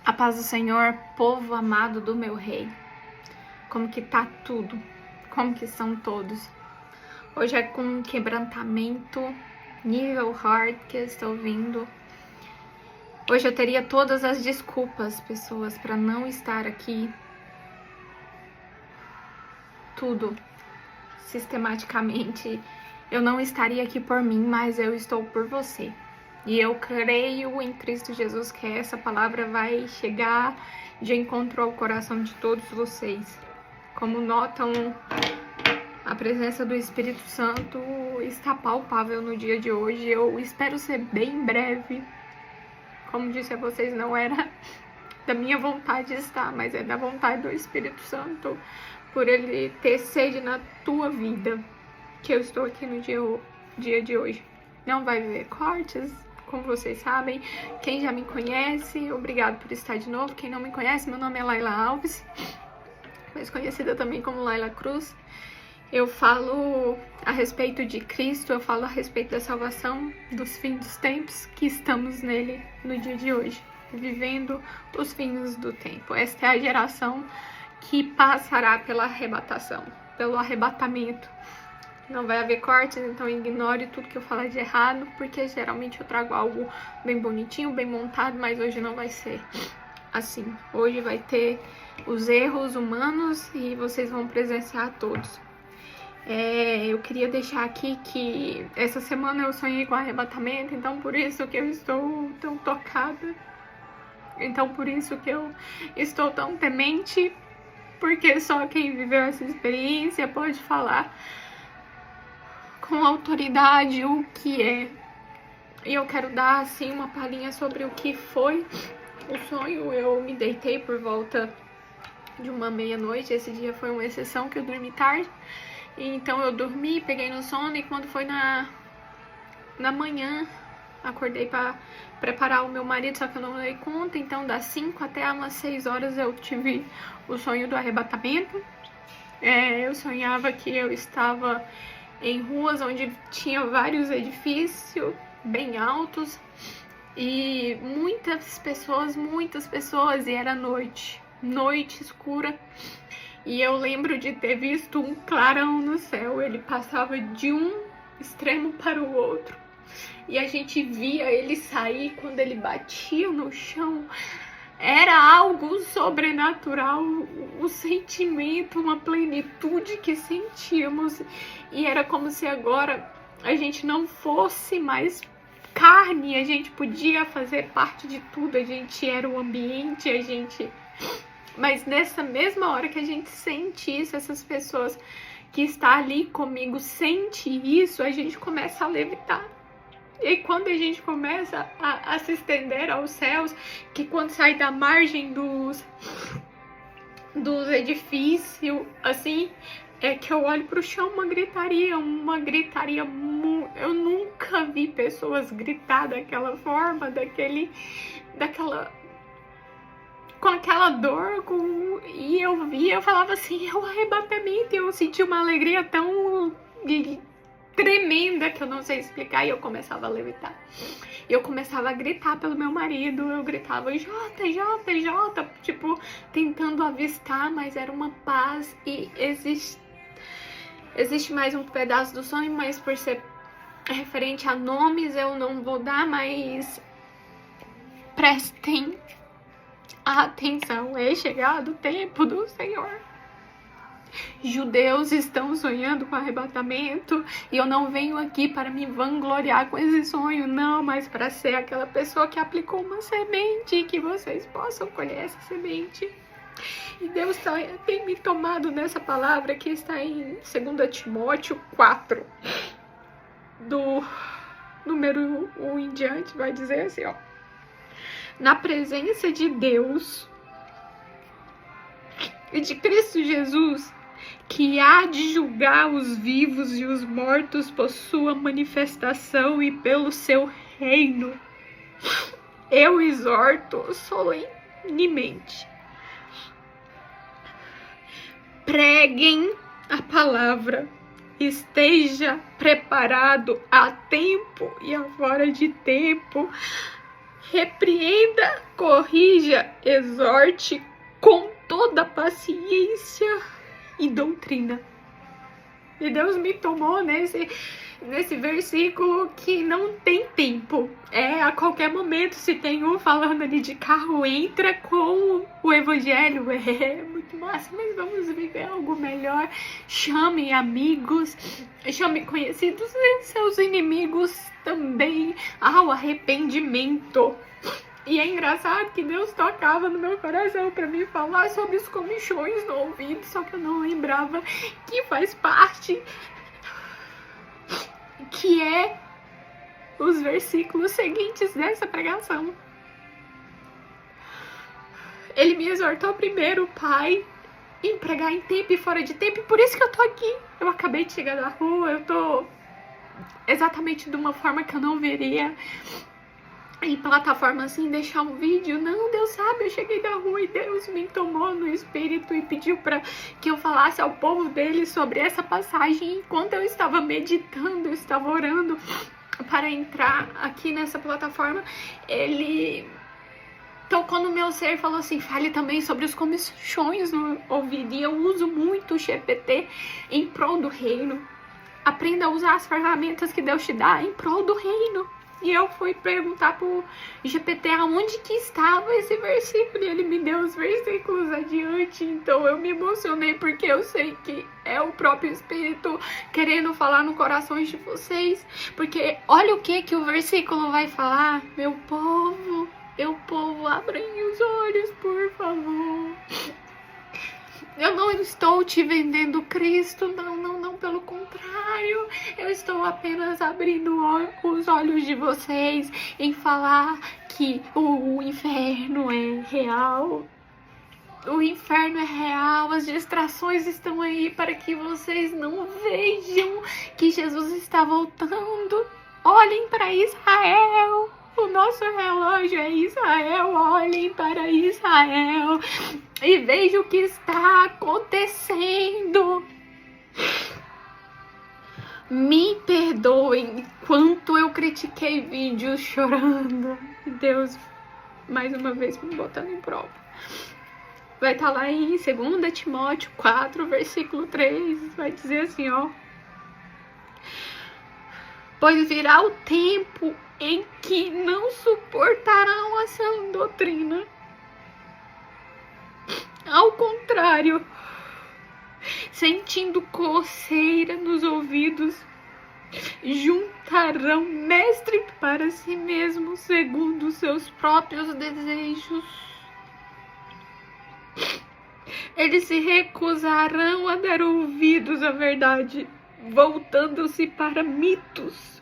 A paz do Senhor, povo amado do meu rei. Como que tá tudo? Como que são todos? Hoje é com quebrantamento, nível hard que eu estou vindo. Hoje eu teria todas as desculpas, pessoas, para não estar aqui. Tudo, sistematicamente. Eu não estaria aqui por mim, mas eu estou por você. E eu creio em Cristo Jesus que essa palavra vai chegar de encontro ao coração de todos vocês. Como notam, a presença do Espírito Santo está palpável no dia de hoje. Eu espero ser bem breve. Como disse a vocês, não era da minha vontade estar, mas é da vontade do Espírito Santo, por ele ter sede na tua vida, que eu estou aqui no dia de hoje. Não vai haver cortes, como vocês sabem. Quem já me conhece, obrigado por estar de novo. Quem não me conhece, meu nome é Laila Alves, mais conhecida também como Laila Cruz. Eu falo a respeito de Cristo, eu falo a respeito da salvação, dos fins dos tempos, que estamos nele no dia de hoje, vivendo os fins do tempo. Esta é a geração que passará pela arrebatação, pelo arrebatamento. Não vai haver cortes, então ignore tudo que eu falar de errado, porque geralmente eu trago algo bem bonitinho, bem montado, mas hoje não vai ser assim. Hoje vai ter os erros humanos e vocês vão presenciar todos. Eu queria deixar aqui que essa semana eu sonhei com arrebatamento, então por isso que eu estou tão tocada. Então por isso que eu estou tão temente, porque só quem viveu essa experiência pode falar com autoridade o que é. E eu quero dar assim uma palhinha sobre o que foi o sonho. Eu me deitei por volta de uma meia-noite. Esse dia foi uma exceção que eu dormi tarde. Então eu dormi, peguei no sono, e quando foi na manhã, acordei para preparar o meu marido, só que eu não dei conta. Então das 5 até umas 6 horas eu tive o sonho do arrebatamento. Eu sonhava que eu estava em ruas onde tinha vários edifícios bem altos e muitas pessoas, e era noite escura. E eu lembro de ter visto um clarão no céu, ele passava de um extremo para o outro e a gente via ele sair. Quando ele batia no chão, era algo sobrenatural, o sentimento, uma plenitude que sentíamos, e era como se agora a gente não fosse mais carne, a gente podia fazer parte de tudo, a gente era o ambiente, mas nessa mesma hora que a gente sente isso, essas pessoas que estão ali comigo sente isso, a gente começa a levitar. E quando a gente começa a se estender aos céus, que quando sai da margem dos edifícios, assim, é que eu olho pro chão, uma gritaria, eu nunca vi pessoas gritar daquela forma, com aquela dor, e eu falava assim, é o arrebatamento, e eu senti uma alegria tão tremenda que eu não sei explicar, e eu começava a levitar. Eu começava a gritar pelo meu marido, eu gritava Jota, Jota, Jota, tipo, tentando avistar, mas era uma paz. E existe mais um pedaço do sonho, mas por ser referente a nomes eu não vou dar, mas prestem atenção, é chegado o tempo do Senhor. Judeus estão sonhando com arrebatamento, e eu não venho aqui para me vangloriar com esse sonho, não, mas para ser aquela pessoa que aplicou uma semente, e que vocês possam colher essa semente. E Deus tem me tomado nessa palavra que está em 2 Timóteo 4, do número 1 em diante, vai dizer assim, ó: na presença de Deus e de Cristo Jesus, que há de julgar os vivos e os mortos por sua manifestação e pelo seu reino, eu exorto solenemente: preguem a palavra, esteja preparado a tempo e a fora de tempo, repreenda, corrija, exorte com toda paciência e doutrina. E Deus me tomou nesse versículo que não tem tempo. A qualquer momento, se tem um falando ali de carro, entra com o evangelho. É muito massa, mas vamos viver algo melhor. Chame amigos, chame conhecidos e seus inimigos também ao arrependimento. E é engraçado que Deus tocava no meu coração para me falar sobre os comichões no ouvido, só que eu não lembrava que faz parte, que é os versículos seguintes dessa pregação. Ele me exortou primeiro, Pai, em pregar em tempo e fora de tempo, e por isso que eu tô aqui. Eu acabei de chegar da rua, eu tô exatamente de uma forma que eu não veria em plataforma assim, deixar um vídeo. Não, Deus sabe, eu cheguei da rua e Deus me tomou no espírito e pediu para que eu falasse ao povo dele sobre essa passagem. Enquanto eu estava meditando, eu estava orando para entrar aqui nessa plataforma, ele tocou no meu ser e falou assim: fale também sobre os comichões no ouvido. E eu uso muito o GPT em prol do reino. Aprenda a usar as ferramentas que Deus te dá em prol do reino. E eu fui perguntar pro GPT aonde que estava esse versículo, e ele me deu os versículos adiante. Então eu me emocionei, porque eu sei que é o próprio Espírito querendo falar no coração de vocês. Porque olha o que o versículo vai falar: meu povo, abrem os olhos, por favor. Eu não estou te vendendo Cristo, não, pelo contrário. Eu estou apenas abrindo os olhos de vocês em falar que o inferno é real. O inferno é real, as distrações estão aí para que vocês não vejam que Jesus está voltando. Olhem para Israel. O nosso relógio é Israel. Olhem para Israel e vejam o que está acontecendo. Me perdoem quanto eu critiquei vídeos chorando. Deus, mais uma vez, me botando em prova. Vai estar lá em 2 Timóteo 4, versículo 3. Vai dizer assim, ó: pois virá o tempo em que não suportarão a sã doutrina. Ao contrário, sentindo coceira nos ouvidos, juntarão mestre para si mesmos segundo seus próprios desejos. Eles se recusarão a dar ouvidos à verdade, voltando-se para mitos.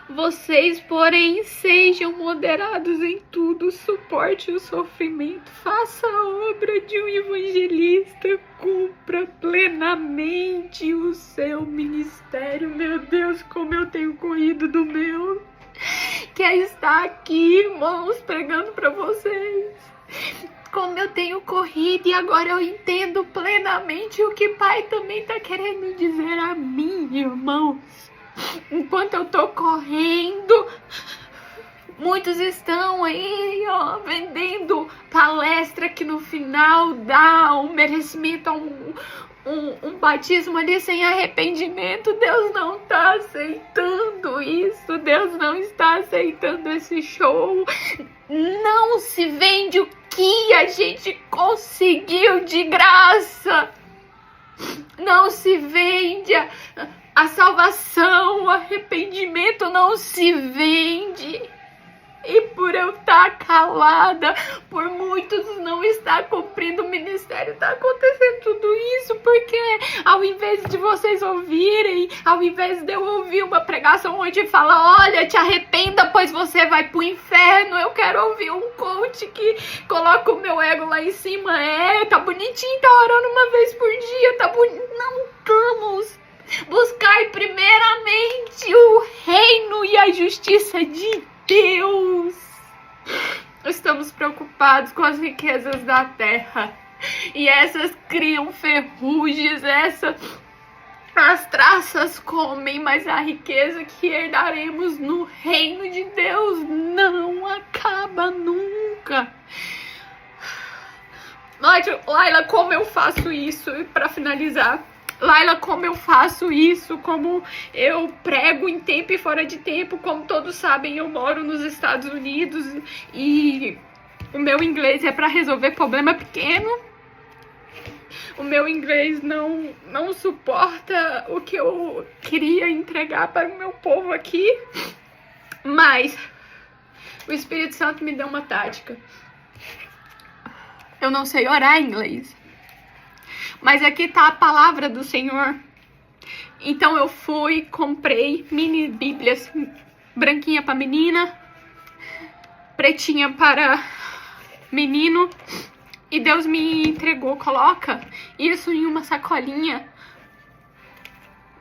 Vocês, porém, sejam moderados em tudo, suporte o sofrimento, faça a obra de um evangelista, cumpra plenamente o seu ministério. Meu Deus, como eu tenho corrido do meu. Quer estar aqui, irmãos, pregando para vocês. Como eu tenho corrido, e agora eu entendo plenamente o que o Pai também está querendo dizer a mim, irmãos. Enquanto eu tô correndo, muitos estão aí, ó, vendendo palestra que no final dá um merecimento a um batismo ali sem arrependimento. Deus não tá aceitando isso. Deus não está aceitando esse show. Não se vende o que a gente conseguiu de graça. Não se vende a salvação, o arrependimento não se vende. E por eu estar calada, por muitos não estar cumprindo o ministério, está acontecendo tudo isso, porque ao invés de vocês ouvirem, ao invés de eu ouvir uma pregação onde fala: olha, te arrependa, pois você vai pro inferno, eu quero ouvir um coach que coloca o meu ego lá em cima. Tá bonitinho, tá orando uma vez por dia, tá bonito. Não estamos. Buscai primeiramente o reino e a justiça de Deus. Estamos preocupados com as riquezas da terra, e essas criam ferrugens, As traças comem, mas a riqueza que herdaremos no reino de Deus não acaba nunca. Laila, como eu faço isso? E para finalizar, Laila, como eu faço isso? Como eu prego em tempo e fora de tempo? Como todos sabem, eu moro nos Estados Unidos e o meu inglês é para resolver problema pequeno. O meu inglês não suporta o que eu queria entregar para o meu povo aqui. Mas o Espírito Santo me deu uma tática. Eu não sei orar em inglês, mas aqui tá a palavra do Senhor. Então eu fui, comprei mini bíblias, branquinha para menina, pretinha para menino, e Deus me entregou. Coloca isso em uma sacolinha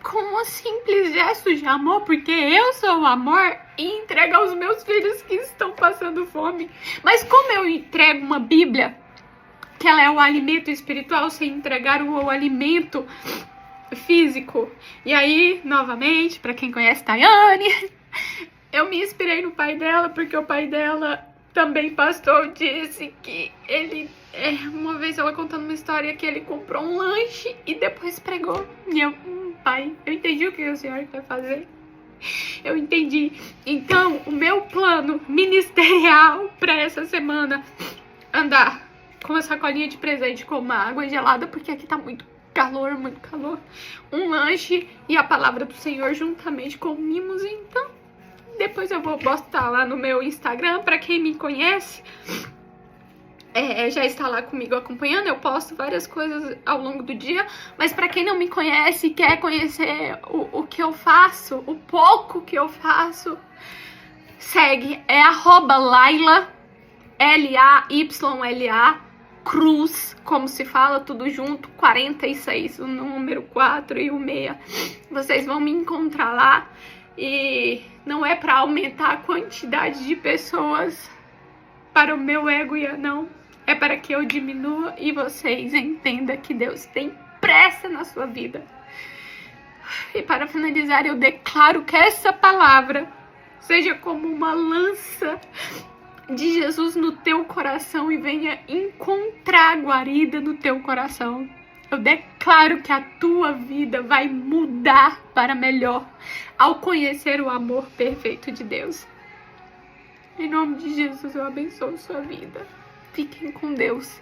com um simples gesto de amor, porque eu sou o amor, e entrego aos meus filhos que estão passando fome. Mas como eu entrego uma Bíblia, que ela é o alimento espiritual, sem entregar o alimento físico? E aí, novamente, para quem conhece Tayane, eu me inspirei no pai dela, porque o pai dela, também pastor, disse que ele, uma vez ela contando uma história, que ele comprou um lanche e depois pregou. E eu, pai, eu entendi o que o senhor quer fazer. Eu entendi. Então, o meu plano ministerial para essa semana, andar com uma sacolinha de presente com uma água gelada, porque aqui tá muito calor, um lanche e a palavra do Senhor juntamente com mimos. Então, depois eu vou postar lá no meu Instagram, para quem me conhece, já está lá comigo acompanhando. Eu posto várias coisas ao longo do dia, mas para quem não me conhece e quer conhecer o que eu faço, o pouco que eu faço, segue, é @Laila, Layla, Cruz, como se fala, tudo junto, 46, o número 4 e o 6. Vocês vão me encontrar lá. E não é para aumentar a quantidade de pessoas para o meu ego, não. É para que eu diminua e vocês entendam que Deus tem pressa na sua vida. E para finalizar, eu declaro que essa palavra seja como uma lança de Jesus no teu coração e venha encontrar guarida no teu coração. Eu declaro que a tua vida vai mudar para melhor ao conhecer o amor perfeito de Deus. Em nome de Jesus, eu abençoo sua vida. Fiquem com Deus.